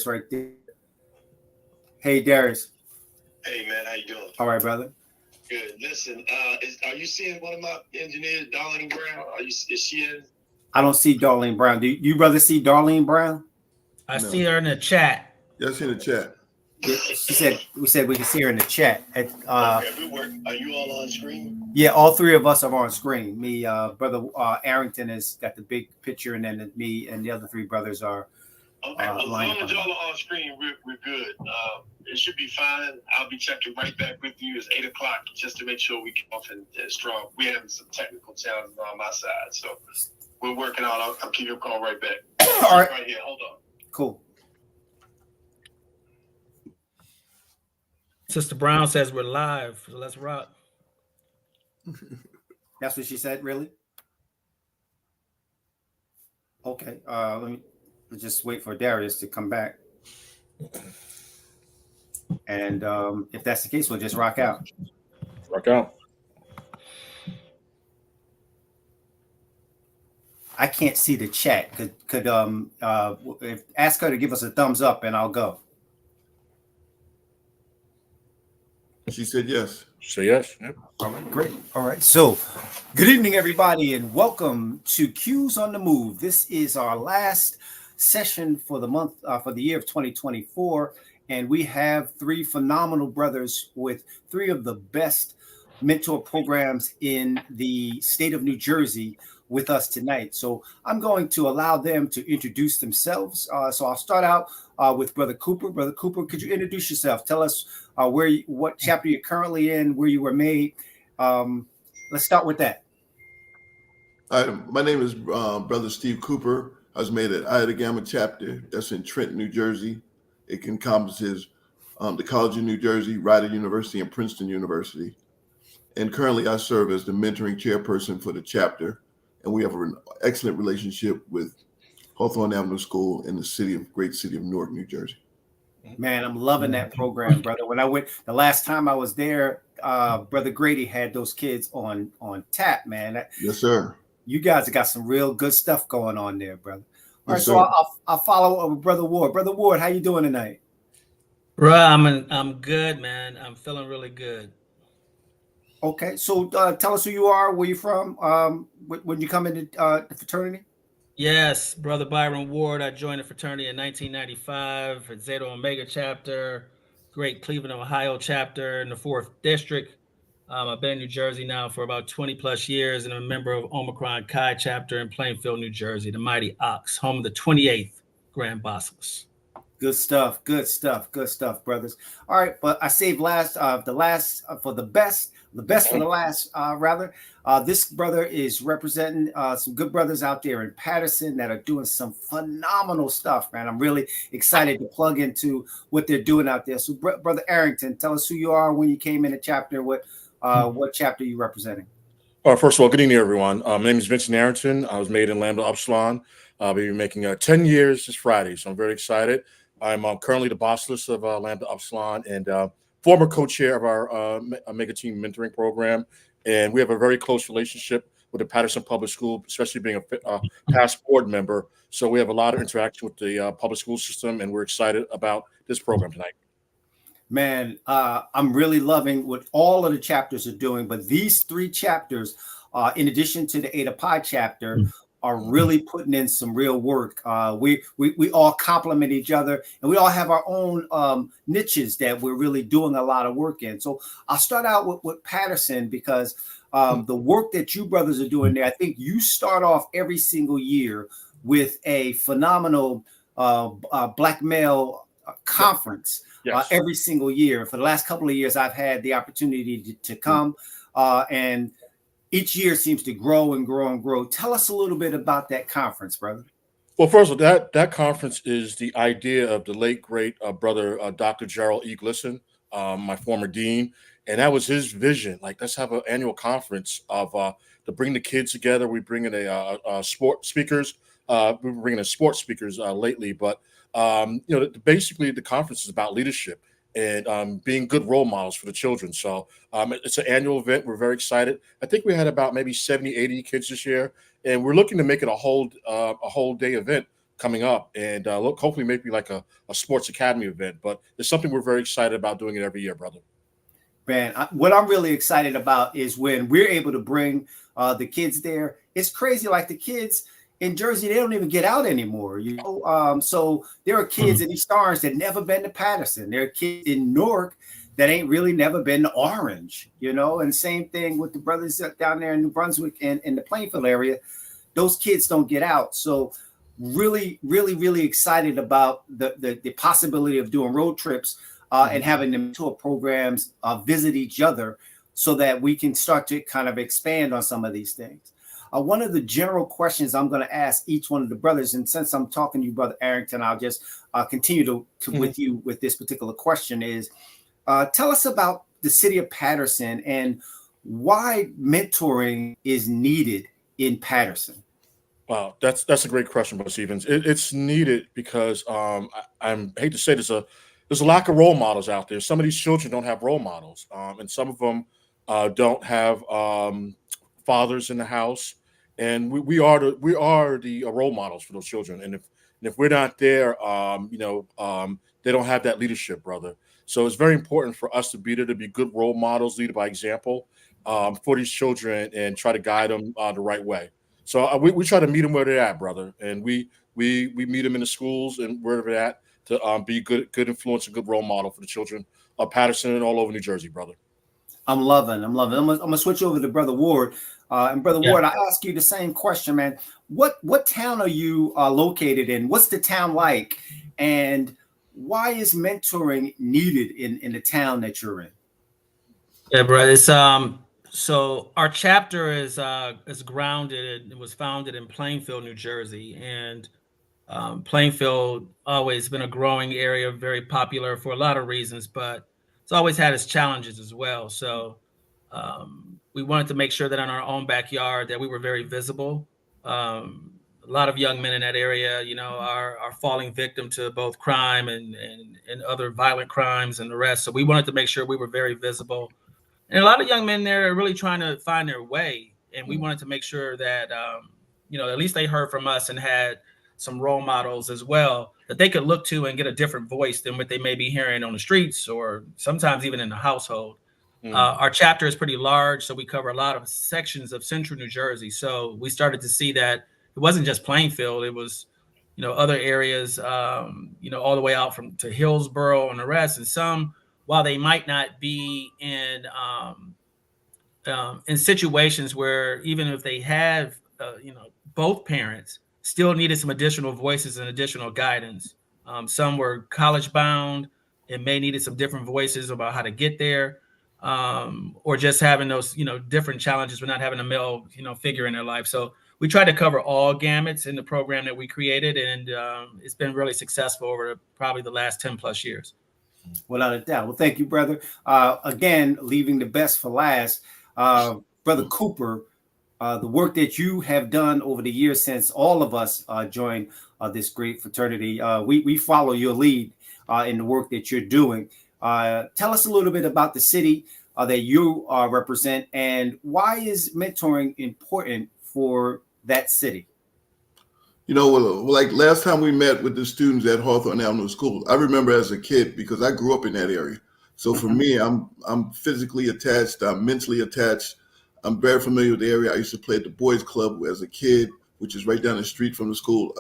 Darius right there. Hey, Darius. Hey, man, how you doing? All right, brother. Good. Listen, are you seeing one of my engineers, Darlene Brown? Is she in? I don't see Darlene Brown. Do you brother see Darlene Brown? I see her in the chat. Yes, in the chat. She said we can see her in the chat. Okay, we work. Are you all on screen? Yeah, all three of us are on screen. Me, brother Arrington has got the big picture, and then me and the other three brothers are. Okay, as long as y'all are on screen, we're good. It should be fine. I'll be checking right back with you. It's 8:00 just to make sure we get off and strong. We're having some technical challenges on my side, so we're working on. I'll give you a call right back. All right, right here. Hold on. Cool. Sister Brown says we're live, so let's rock. That's what she said, really? Okay, let me just wait for Darius to come back. And if that's the case, we'll just rock out. Rock out. I can't see the chat. Could ask her to give us a thumbs up and I'll go. She said yes. Say yes. Yep. All right, great. All right. So, good evening, everybody, and welcome to Q's on the Move. This is our last session for the month, for the year of 2024. And we have three phenomenal brothers with three of the best mentor programs in the state of New Jersey with us tonight. So I'm going to allow them to introduce themselves. So I'll start out with Brother Cooper. Brother Cooper, could you introduce yourself? Tell us what chapter you're currently in, where you were made. Let's start with that. My name is Brother Steve Cooper. I was made at Iota Gamma chapter. That's in Trenton, New Jersey. It encompasses the College of New Jersey, Rider University, and Princeton University. And currently I serve as the mentoring chairperson for the chapter. And we have an excellent relationship with Hawthorne Avenue School in the great city of Newark, New Jersey. Man, I'm loving that program, brother. When I went the last time I was there, Brother Grady had those kids on tap, man. Yes, sir. You guys have got some real good stuff going on there, brother. All right, Yes, so I'll follow up with Brother Ward. Brother Ward, how you doing tonight? Bro, I'm good, man. I'm feeling really good. Okay, so tell us who you are, where you from, when you come into the fraternity. Yes, Brother Byron Ward. I joined the fraternity in 1995 at Zeta Omega chapter, great Cleveland, Ohio chapter in the 4th district. I've been in New Jersey now for about 20 plus years, and I'm a member of Omicron Chi chapter in Plainfield, New Jersey, the mighty Ox, home of the 28th Grand Basilicus. Good stuff, brothers. All right, but I saved the best for the last, rather. This brother is representing some good brothers out there in Patterson that are doing some phenomenal stuff, man. I'm really excited to plug into what they're doing out there. So, Brother Arrington, tell us who you are, when you came in the chapter, what chapter you representing. First of all, good evening, everyone. My name is Vincent Arrington. I was made in Lambda Upsilon. I'll be making 10 years this Friday, so I'm very excited. I'm currently the bossless of Lambda Upsilon and former co-chair of our Mega Team Mentoring Program. And we have a very close relationship with the Patterson Public School, especially being a past board member. So we have a lot of interaction with the public school system, and we're excited about this program tonight. Man, I'm really loving what all of the chapters are doing, but these three chapters, in addition to the Ada Pi chapter, are really putting in some real work. We all complement each other, and we all have our own niches that we're really doing a lot of work in. So I'll start out with Patterson because the work that you brothers are doing there, I think you start off every single year with a phenomenal black male conference. Yes. Every single year. For the last couple of years, I've had the opportunity to come, and each year seems to grow and grow and grow. Tell us a little bit about that conference, brother. Well, first of all, that conference is the idea of the late, great brother, Dr. Gerald E. Glisson, my former dean. And that was his vision. Like, let's have an annual conference to bring the kids together. We bring in sports speakers. We're bringing in sports speakers lately. But, basically the conference is about leadership and being good role models for the children. So it's an annual event. We're very excited. I think we had about maybe 70, 80 kids this year, and we're looking to make it a whole day event coming up, and look, hopefully maybe like a sports academy event. But it's something we're very excited about doing it every year, brother. Man, what I'm really excited about is when we're able to bring the kids there. It's crazy. Like the kids in Jersey, they don't even get out anymore. So there are kids in East Orange that never been to Patterson. There are kids in Newark that ain't really never been to Orange, and same thing with the brothers down there in New Brunswick and in the Plainfield area. Those kids don't get out. So really, really, really excited about the possibility of doing road trips and having the mentor programs visit each other so that we can start to kind of expand on some of these things. One of the general questions I'm going to ask each one of the brothers, and since I'm talking to you, Brother Arrington, I'll just continue to with you with this particular question is, tell us about the city of Patterson and why mentoring is needed in Patterson. Wow, that's a great question, Brother Stevens. It's needed because I hate to say this, there's a lack of role models out there. Some of these children don't have role models, and some of them don't have fathers in the house. And we are the role models for those children. And if we're not there, they don't have that leadership, brother. So it's very important for us to be there, to be good role models, lead by example for these children, and try to guide them the right way. So we try to meet them where they're at, brother, and we meet them in the schools and wherever they're at to be good influence and good role model for the children of Patterson and all over New Jersey, brother. I'm loving. I'm gonna switch over to Brother Ward. And Brother Ward, I ask you the same question, man. What town are you located in? What's the town like? And why is mentoring needed in the town that you're in? Yeah, bro. It's so our chapter is grounded. It was founded in Plainfield, New Jersey, and Plainfield always been a growing area, very popular for a lot of reasons, but it's always had its challenges as well. So we wanted to make sure that in our own backyard that we were very visible. A lot of young men in that area, are falling victim to both crime and other violent crimes and the rest. So we wanted to make sure we were very visible. And a lot of young men there are really trying to find their way. And we wanted to make sure that, at least they heard from us and had some role models as well that they could look to and get a different voice than what they may be hearing on the streets or sometimes even in the household. Our chapter is pretty large, so we cover a lot of sections of central New Jersey. So we started to see that it wasn't just Plainfield; it was, other areas, all the way out to Hillsborough and the rest. And some, while they might not be in situations where even if they have, both parents, still needed some additional voices and additional guidance. Some were college bound and may needed some different voices about how to get there. Or just having those, different challenges with not having a male, figure in their life. So we try to cover all gamuts in the program that we created, and it's been really successful over probably the last 10 plus years. Without a doubt. Well, thank you, brother. Again, leaving the best for last, Brother Cooper, the work that you have done over the years since all of us joined this great fraternity, we follow your lead in the work that you're doing. Tell us a little bit about the city that you represent, and why is mentoring important for that city? Like last time we met with the students at Hawthorne Avenue School, I remember as a kid because I grew up in that area. So for me, I'm physically attached, I'm mentally attached. I'm very familiar with the area. I used to play at the boys club as a kid, which is right down the street from the school.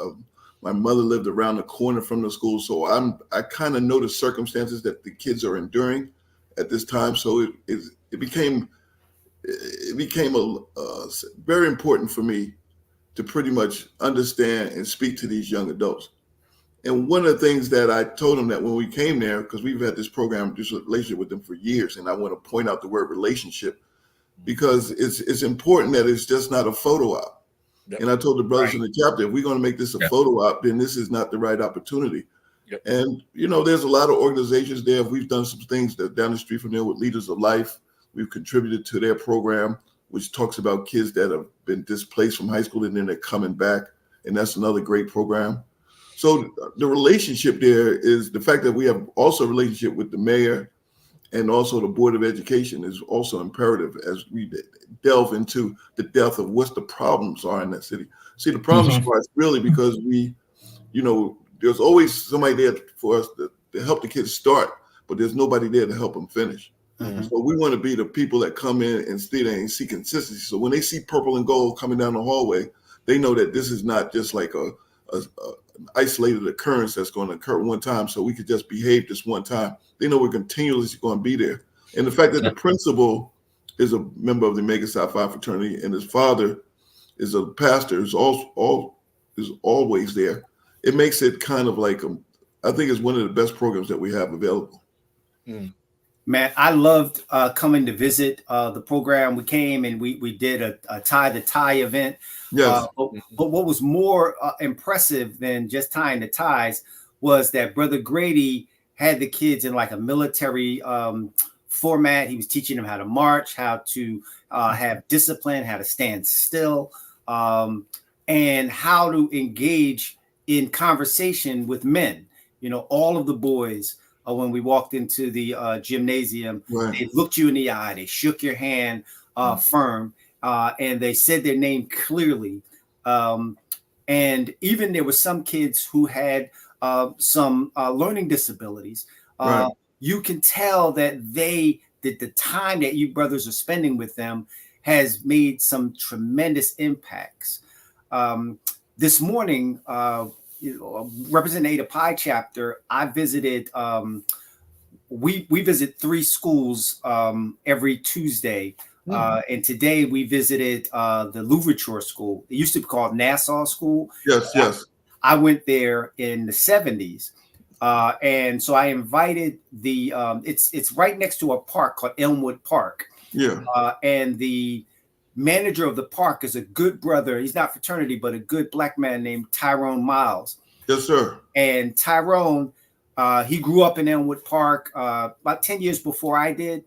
My mother lived around the corner from the school, so I kind of know the circumstances that the kids are enduring at this time. So it became very important for me to pretty much understand and speak to these young adults. And one of the things that I told them that when we came there, because we've had this program, this relationship with them for years, and I want to point out the word relationship because it's important that it's just not a photo op. Yep. And I told the brothers in the chapter, if we're going to make this a photo op, then this is not the right opportunity. Yep. And, there's a lot of organizations there. We've done some things that down the street from there with Leaders of Life. We've contributed to their program, which talks about kids that have been displaced from high school and then they're coming back. And that's another great program. So the relationship there is the fact that we have also a relationship with the mayor and also the Board of Education is also imperative as we delve into the depth of what the problems are in that city. See, the problem starts really because we there's always somebody there for us to help the kids start, but there's nobody there to help them finish. Mhm. So we want to be the people that come in and see consistency. So when they see purple and gold coming down the hallway, they know that this is not just like an isolated occurrence that's going to occur one time. So we could just behave this one time. They know we're continuously going to be there. And the fact that the principal is a member of the Omega Psi Phi fraternity and his father is a pastor, is always there. It makes it kind of like I think it's one of the best programs that we have available. Man, I loved coming to visit the program. We came and we did a tie the tie event. Yes. But what was more impressive than just tying the ties was that Brother Grady had the kids in like a military format. He was teaching them how to march, how to have discipline, how to stand still, and how to engage in conversation with men. All of the boys, when we walked into the gymnasium, Right. They looked you in the eye, they shook your hand firm, and they said their name clearly. And even there were some kids who had some learning disabilities. Right. You can tell that the time that you brothers are spending with them has made some tremendous impacts. This morning, representing Ada Pi chapter, I visited. We visit 3 schools every Tuesday, and today we visited the Louverture School. It used to be called Nassau School. Yes. I went there in the 70s, and so I invited the. It's right next to a park called Elmwood Park. Yeah. And the manager of the park is a good brother. He's not fraternity, but a good black man named Tyrone Miles. Yes, sir. And Tyrone, he grew up in Elmwood Park about 10 years before I did,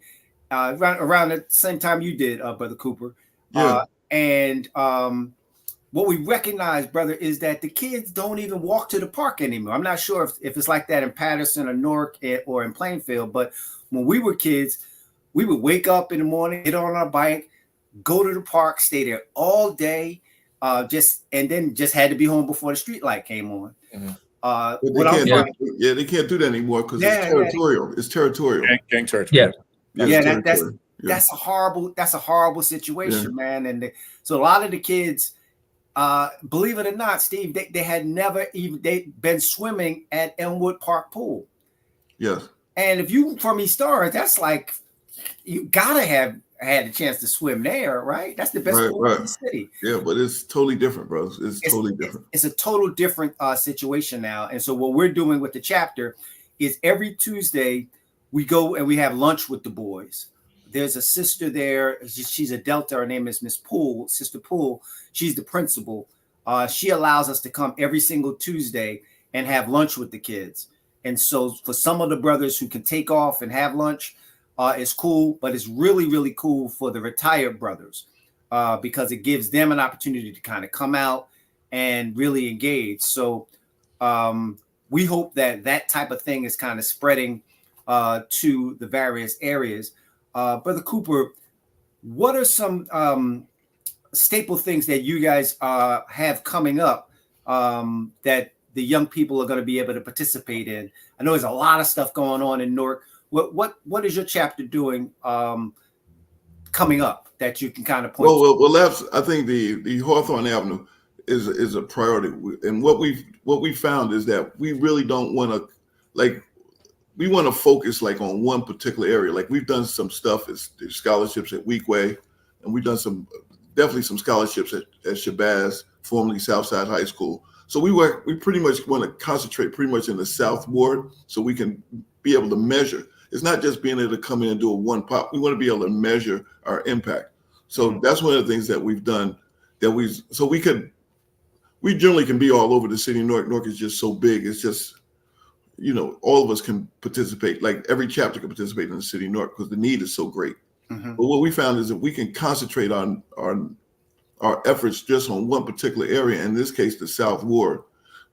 around the same time you did, Brother Cooper. Yeah. And what we recognize, brother, is that the kids don't even walk to the park anymore. I'm not sure if it's like that in Patterson or Newark or in Plainfield, but when we were kids, we would wake up in the morning, get on our bike, go to the park, stay there all day, and then just had to be home before the street light came on. They can't do that anymore because it's territorial. Yeah. It's territorial. Gang territory. That's a horrible situation, man. And so a lot of the kids, believe it or not, Steve, they had never even been swimming at Elmwood Park Pool. Yes. And if you from East Orange, that's like you gotta have had a chance to swim there, right? That's the best pool in the city. Yeah, but it's totally different, bro. It's totally different. It's a total different situation now. And so what we're doing with the chapter is every Tuesday we go and we have lunch with the boys. There's a sister there. She's a Delta. Her name is Miss Poole, Sister Poole. She's the principal. She allows us to come every single Tuesday and have lunch with the kids. And so for some of the brothers who can take off and have lunch, it's cool, but it's really, really cool for the retired brothers because it gives them an opportunity to kind of come out and really engage. So we hope that type of thing is kind of spreading to the various areas. Brother Cooper, what are some staple things that you guys have coming up that the young people are going to be able to participate in? I know there's a lot of stuff going on in Newark. What is your chapter doing coming up that you can kind of point to? Well, I think the Hawthorne Avenue is a priority, and what we found is that we really don't want to we want to focus on one particular area. Like we've done some stuff as scholarships at Weekway, and we've done definitely some scholarships at Shabazz, formerly Southside High School. So we pretty much want to concentrate pretty much in the South Ward so we can be able to measure. It's not just being able to come in and do a one pop. We want to be able to measure our impact. So that's one of the things that we've done we generally can be all over the city. Newark is just so big. It's just, all of us can participate. Like every chapter can participate in the city of Newark because the need is so great. Mm-hmm. But what we found is that we can concentrate on our efforts just on one particular area. In this case, the South Ward,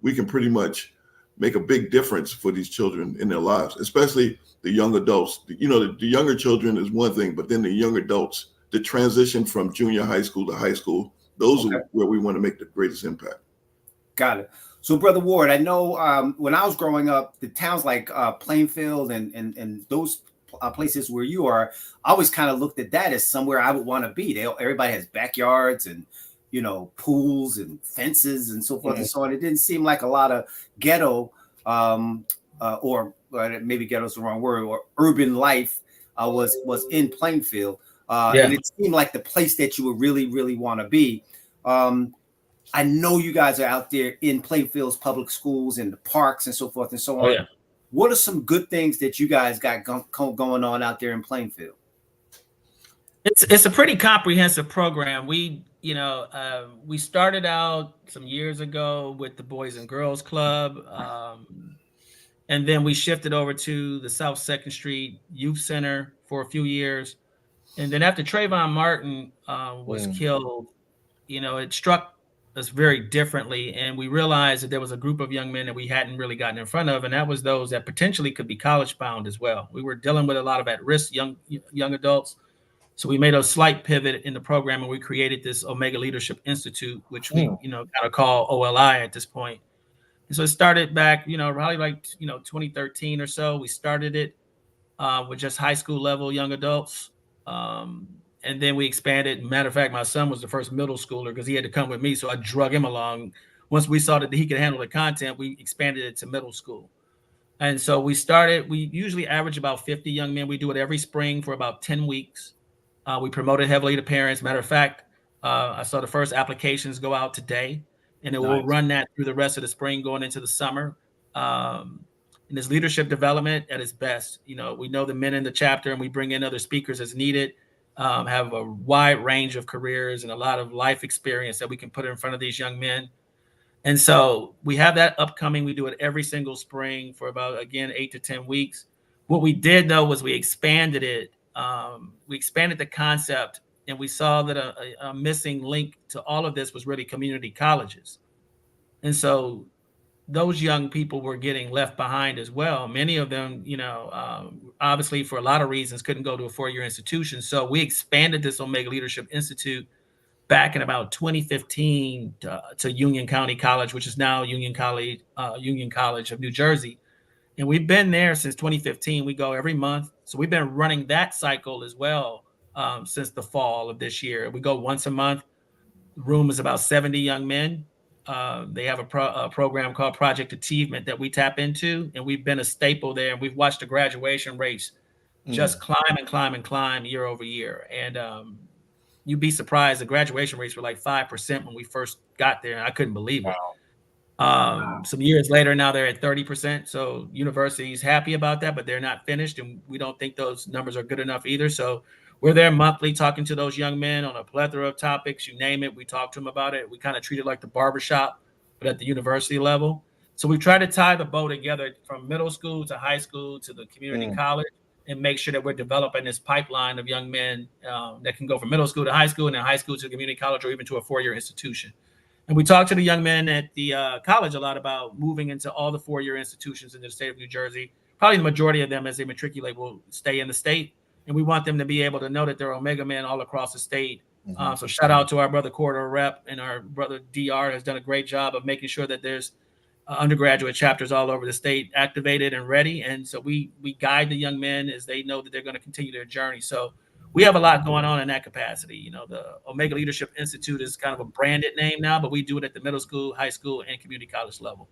we can pretty much make a big difference for these children in their lives, especially the young adults. The younger children is one thing, but then the young adults, the transition from junior high school to high school, those are where we want to make the greatest impact. Got it. So, Brother Ward, I know when I was growing up, the towns like Plainfield and those places where you are, I always kind of looked at that as somewhere I would want to be. Everybody has backyards and, pools and fences and so forth and so on. It didn't seem like a lot of ghetto or maybe ghetto is the wrong word, or urban life was in Plainfield. And it seemed like the place that you would really, really want to be. I know you guys are out there in Plainfield's public schools and the parks and so forth and so on. What are some good things that you guys got going on out there in Plainfield? It's a pretty comprehensive program. We started out some years ago with the Boys and Girls Club, and then we shifted over to the South 2nd Street Youth Center for a few years. And then after Trayvon Martin was killed, it struck us very differently. And we realized that there was a group of young men that we hadn't really gotten in front of. And that was those that potentially could be college bound as well. We were dealing with a lot of at-risk young adults. So we made a slight pivot in the program, and we created this Omega Leadership Institute, which we, kind of call OLI at this point. And so it started back, probably like, 2013 or so. We started it with just high school level young adults. And then we expanded. Matter of fact, my son was the first middle schooler because he had to come with me. So I drug him along. Once we saw that he could handle the content, we expanded it to middle school. And so we usually average about 50 young men. We do it every spring for about 10 weeks. We promote it heavily to parents. Matter of fact, I saw the first applications go out today, and it will run that through the rest of the spring going into the summer. And it's leadership development at its best. We know the men in the chapter, and we bring in other speakers as needed, have a wide range of careers and a lot of life experience that we can put in front of these young men. And so we have that upcoming. We do it every single spring for about, again, 8 to 10 weeks. What we did, though, was we expanded it. We expanded the concept, and we saw that a missing link to all of this was really community colleges. And so those young people were getting left behind as well. Many of them, obviously for a lot of reasons, couldn't go to a 4-year institution. So we expanded this Omega Leadership Institute back in about 2015 to Union County College, which is now Union College of New Jersey. And we've been there since 2015. We go every month. So we've been running that cycle as well since the fall of this year. We go once a month. The room is about 70 young men. They have a program called Project Achievement that we tap into, and we've been a staple there. And we've watched the graduation rates just climb year over year. And you'd be surprised. The graduation rates were like 5% when we first got there. And I couldn't believe it. Some years later, now they're at 30%. So university's happy about that, but they're not finished. And we don't think those numbers are good enough either. So we're there monthly talking to those young men on a plethora of topics. You name it, we talk to them about it. We kind of treat it like the barbershop, but at the university level. So we try to tie the bow together from middle school to high school to the community college, and make sure that we're developing this pipeline of young men that can go from middle school to high school, and then high school to community college, or even to a 4-year institution. And we talk to the young men at the college a lot about moving into all the 4-year institutions in the state of New Jersey. Probably the majority of them, as they matriculate, will stay in the state. And we want them to be able to know that there are Omega men all across the state. So shout out to our brother Corridor Rep, and our brother DR has done a great job of making sure that there's undergraduate chapters all over the state activated and ready. And so we guide the young men as they know that they're going to continue their journey. So we have a lot going on in that capacity. The Omega Leadership Institute is kind of a branded name now, but we do it at the middle school, high school, and community college level.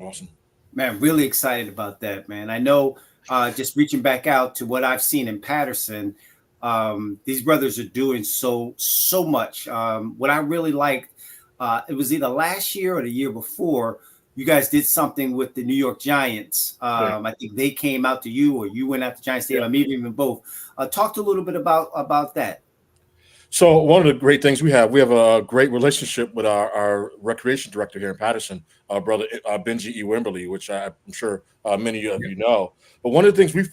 Awesome. Man, really excited about that, man. I know just reaching back out to what I've seen in Patterson, these brothers are doing so much. What I really liked, it was either last year or the year before, you guys did something with the New York Giants. I think they came out to you, or you went out to Giants Stadium, maybe even both. Talked a little bit about that. So one of the great things we have a great relationship with our recreation director here in Patterson, our brother Benji E. Wimberly, which I'm sure many of you know. But one of the things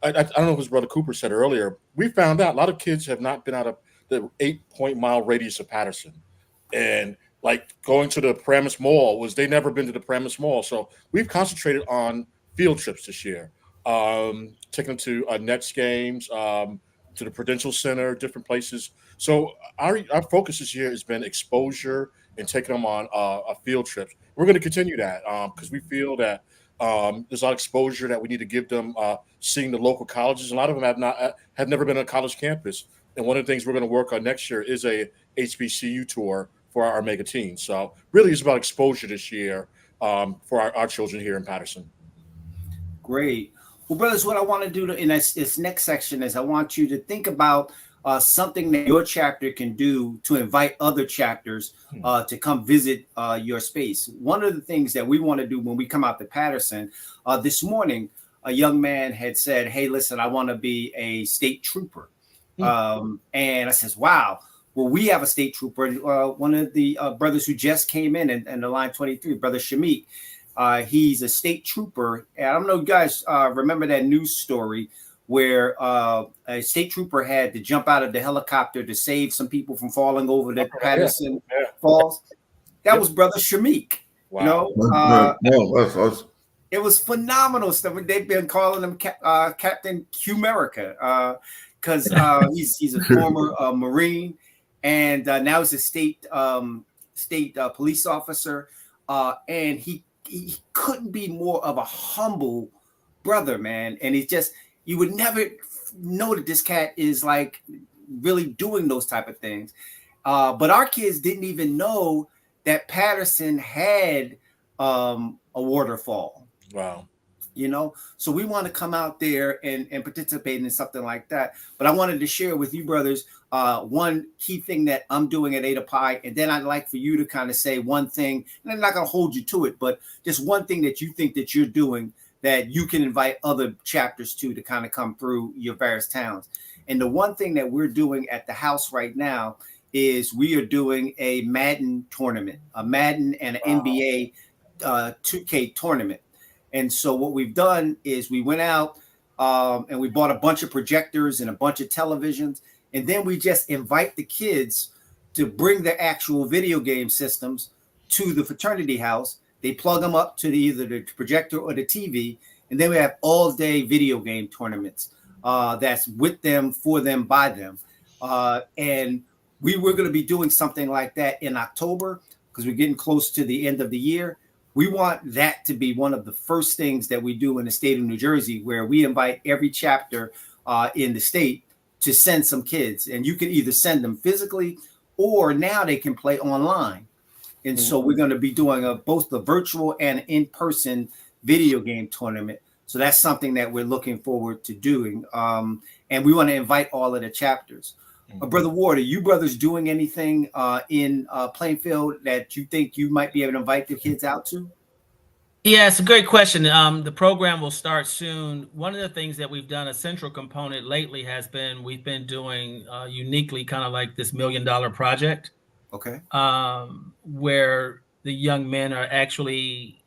I don't know if his brother Cooper said earlier, we found out a lot of kids have not been out of the 8-point-mile radius of Patterson. And like going to the Paramus Mall they've never been to the Paramus Mall. So we've concentrated on field trips this year, taking them to Nets games, to the Prudential Center, different places. So our focus this year has been exposure and taking them on field trips. we're going to continue that because we feel that there's a lot of exposure that we need to give them. Seeing the local colleges, a lot of them have never been on a college campus, and one of the things we're going to work on next year is a HBCU tour for our mega teens. So really, it's about exposure this year for our children here in Patterson. Great. Well, brothers, what I want to do in this next section is I want you to think about something that your chapter can do to invite other chapters to come visit your space. One of the things that we want to do when we come out to Patterson, this morning, a young man had said, hey, listen, I want to be a state trooper. And I says, wow. Well, we have a state trooper, one of the brothers who just came in the line 23, Brother Shamik. He's a state trooper. And I don't know if you guys remember that news story where a state trooper had to jump out of the helicopter to save some people from falling over the Patterson Falls. That was Brother Shamik. Wow. It was phenomenal stuff. They've been calling him Captain Q-America because he's a former Marine. And now he's a state police officer, and he couldn't be more of a humble brother, man. And it's just, you would never know that this cat is like really doing those type of things. But our kids didn't even know that Patterson had a waterfall. Wow. So we want to come out there and participate in something like that. But I wanted to share with you, brothers, one key thing that I'm doing at Ada Pi. And then I'd like for you to kind of say one thing, and I'm not going to hold you to it, but just one thing that you think that you're doing that you can invite other chapters to kind of come through your various towns. And the one thing that we're doing at the house right now is we are doing a Madden tournament, a Madden and an NBA 2K tournament. And so what we've done is we went out and we bought a bunch of projectors and a bunch of televisions. And then we just invite the kids to bring their actual video game systems to the fraternity house. They plug them up to either the projector or the TV. And then we have all day video game tournaments that's with them, for them, by them. And we were going to be doing something like that in October because we're getting close to the end of the year. We want that to be one of the first things that we do in the state of New Jersey, where we invite every chapter in the state to send some kids. And you can either send them physically or now they can play online. And so we're going to be doing both the virtual and in-person video game tournament. So that's something that we're looking forward to doing. And we want to invite all of the chapters. Brother Ward, are you brothers doing anything in Plainfield that you think you might be able to invite the kids out to? Yeah, it's a great question. The program will start soon. One of the things that we've done, a central component lately, has been we've been doing uniquely kind of like this $1 million project. Okay. Where the young men are actually,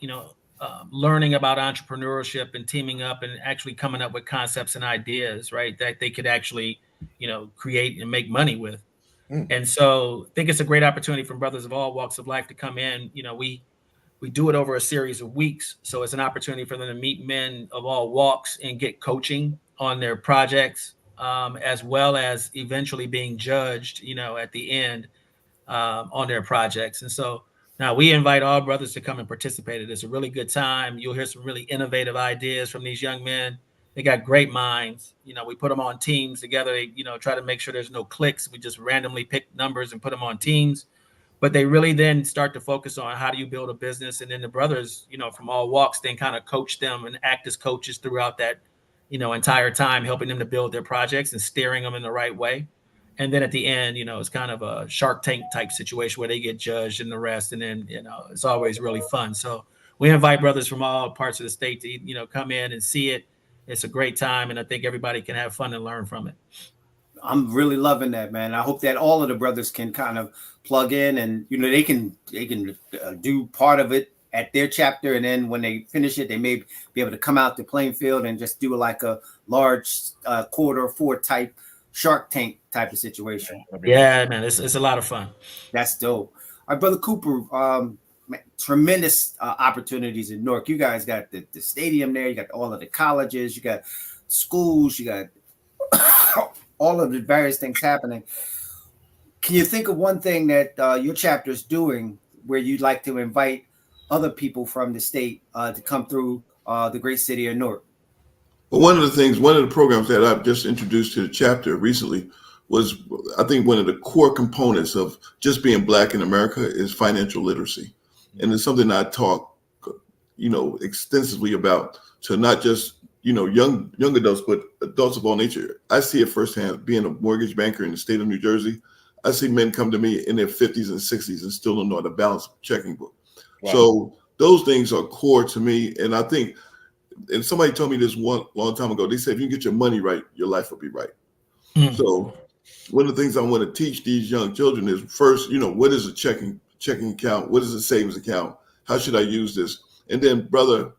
learning about entrepreneurship and teaming up and actually coming up with concepts and ideas, right, that they could actually create and make money with. And so I think it's a great opportunity for brothers of all walks of life to come in. We do it over a series of weeks. So it's an opportunity for them to meet men of all walks and get coaching on their projects, as well as eventually being judged, at the end on their projects. And so now we invite all brothers to come and participate. It's a really good time. You'll hear some really innovative ideas from these young men. They got great minds. We put them on teams together. They, try to make sure there's no cliques. We just randomly pick numbers and put them on teams. But they really then start to focus on how do you build a business. And then the brothers, from all walks, then kind of coach them and act as coaches throughout that, entire time, helping them to build their projects and steering them in the right way. And then at the end, it's kind of a Shark Tank type situation where they get judged and the rest. And then, it's always really fun. So we invite brothers from all parts of the state to, come in and see it. It's a great time, and I think everybody can have fun and learn from it. I'm really loving that, man. I hope that all of the brothers can kind of plug in and, they can do part of it at their chapter. And then when they finish it, they may be able to come out to Plainfield and just do like a large quarter 4 type Shark Tank type of situation. Yeah, man, it's a lot of fun. That's dope. All right, Brother Cooper, tremendous opportunities in Newark. You guys got the stadium there. You got all of the colleges. You got schools. You got all of the various things happening. Can you think of one thing that your chapter is doing where you'd like to invite other people from the state to come through the great city of Newark? Well, one of the programs that I've just introduced to the chapter recently was, I think one of the core components of just being Black in America is financial literacy. And it's something I talk, extensively about to not just, young adults, but adults of all nature. I see it firsthand being a mortgage banker in the state of New Jersey. I see men come to me in their 50s and 60s and still don't know how to balance a checking book. Wow. So those things are core to me. And I think, and somebody told me this one long time ago, they said, if you get your money right, your life will be right. Mm. So one of the things I want to teach these young children is first, what is a checking account? What is a savings account? How should I use this? And then, Brother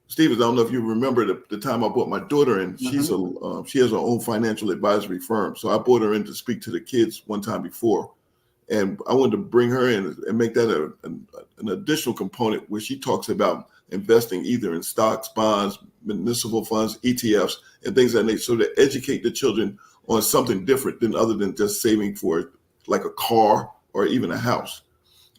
Stevens, I don't know if you remember the time I brought my daughter in. Mm-hmm. She has her own financial advisory firm. So I brought her in to speak to the kids one time before. And I wanted to bring her in and make that an additional component where she talks about investing either in stocks, bonds, municipal funds, ETFs, and things like that, so to educate the children on something different than other than just saving for like a car or even a house.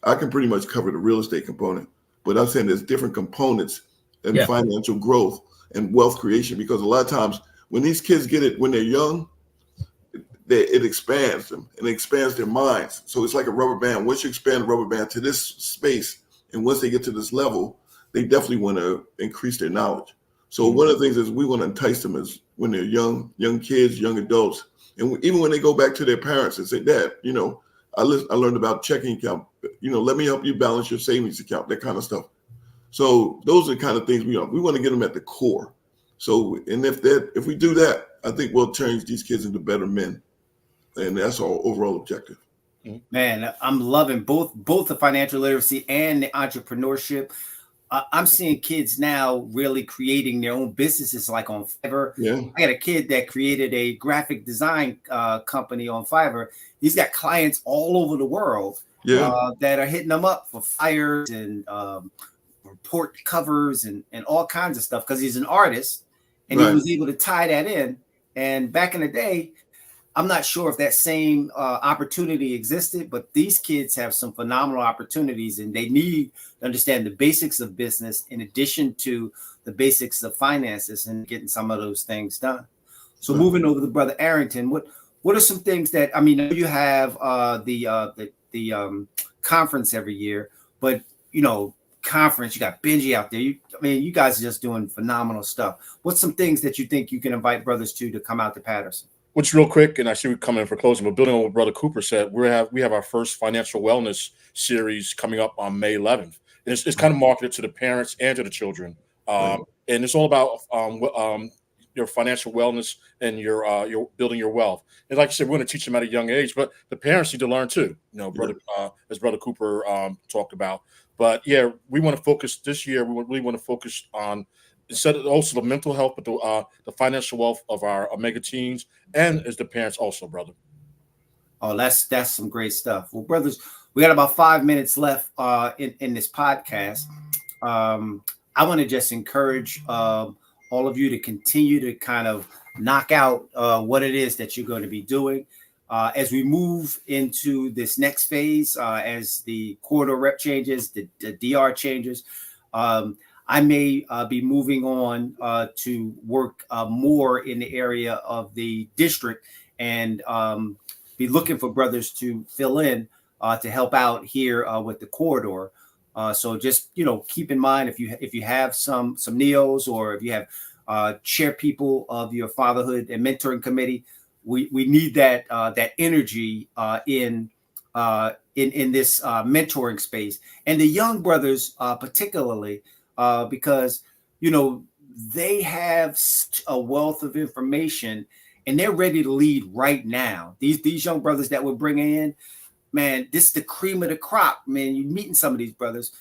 I can pretty much cover the real estate component, but I'm saying there's different components in financial growth and wealth creation, because a lot of times when these kids get it when they're young, it expands them and it expands their minds. So it's like a rubber band. Once you expand the rubber band to this space, and once they get to this level, they definitely want to increase their knowledge. So one of the things is we want to entice them as when they're young kids, young adults, and even when they go back to their parents and say, Dad, I learned about checking account, let me help you balance your savings account, that kind of stuff. So those are the kind of things we want to get them at the core. So, and if we do that, I think we'll change these kids into better men. And that's our overall objective. Man, I'm loving both the financial literacy and the entrepreneurship. I'm seeing kids now really creating their own businesses, like on Fiverr. Yeah. I got a kid that created a graphic design company on Fiverr. He's got clients all over the world that are hitting them up for flyers and report covers and all kinds of stuff, because he's an artist and he was able to tie that in. And back in the day, I'm not sure if that same opportunity existed, but these kids have some phenomenal opportunities, and they need to understand the basics of business in addition to the basics of finances and getting some of those things done. So moving over to Brother Arrington, what are some things that, I mean, you have the conference every year, but conference, you got Benji out there. You guys are just doing phenomenal stuff. What's some things that you think you can invite brothers to come out to Patterson? Which, real quick, and I see we come in for closing, but building on what Brother Cooper said, we have our first financial wellness series coming up on May 11th. And it's kind of marketed to the parents and to the children, and it's all about your financial wellness and your building your wealth. And like I said, we're going to teach them at a young age, but the parents need to learn too. As Brother Cooper talked about. But yeah, we want to focus this year. We really want to focus on, instead of also the mental health, but the financial wealth of our Omega teens and as the parents also, brother. Oh, that's some great stuff. Well, brothers, we got about 5 minutes left in this podcast. I want to just encourage all of you to continue to kind of knock out what it is that you're going to be doing. As we move into this next phase, as the corridor rep changes, the DR changes, I may be moving on to work more in the area of the district and be looking for brothers to fill in to help out here with the corridor. So just keep in mind, if you have some neos, or if you have chair people of your fatherhood and mentoring committee, we need that energy in this mentoring space, and the young brothers particularly. Because they have such a wealth of information and they're ready to lead right now. These young brothers that we're bringing in, man, this is the cream of the crop, man. You're meeting some of these brothers.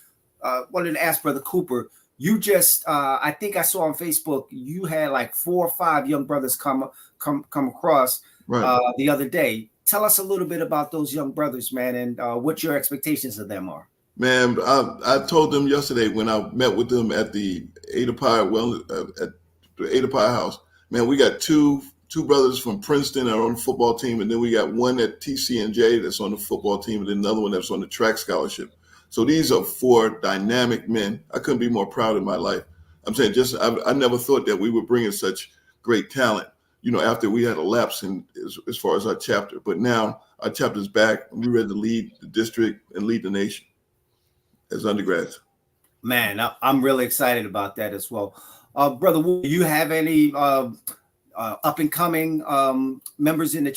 Wanted to ask Brother Cooper, you just I think I saw on Facebook you had like 4 or 5 young brothers come across the other day. Tell us a little bit about those young brothers, man, and what your expectations of them are. Man, I told them yesterday when I met with them at the Ada Pi at the Ada Pi house. Man, we got two brothers from Princeton that are on the football team, and then we got one at TCNJ that's on the football team, and then another one that's on the track scholarship. So these are 4 dynamic men. I couldn't be more proud of my life. I'm saying I never thought that we were bringing such great talent, after we had a lapse in as far as our chapter. But now our chapter's back, and we're ready to lead the district and lead the nation as undergrads. Man, I'm really excited about that as well. Brother Ward, do you have any up and coming members in the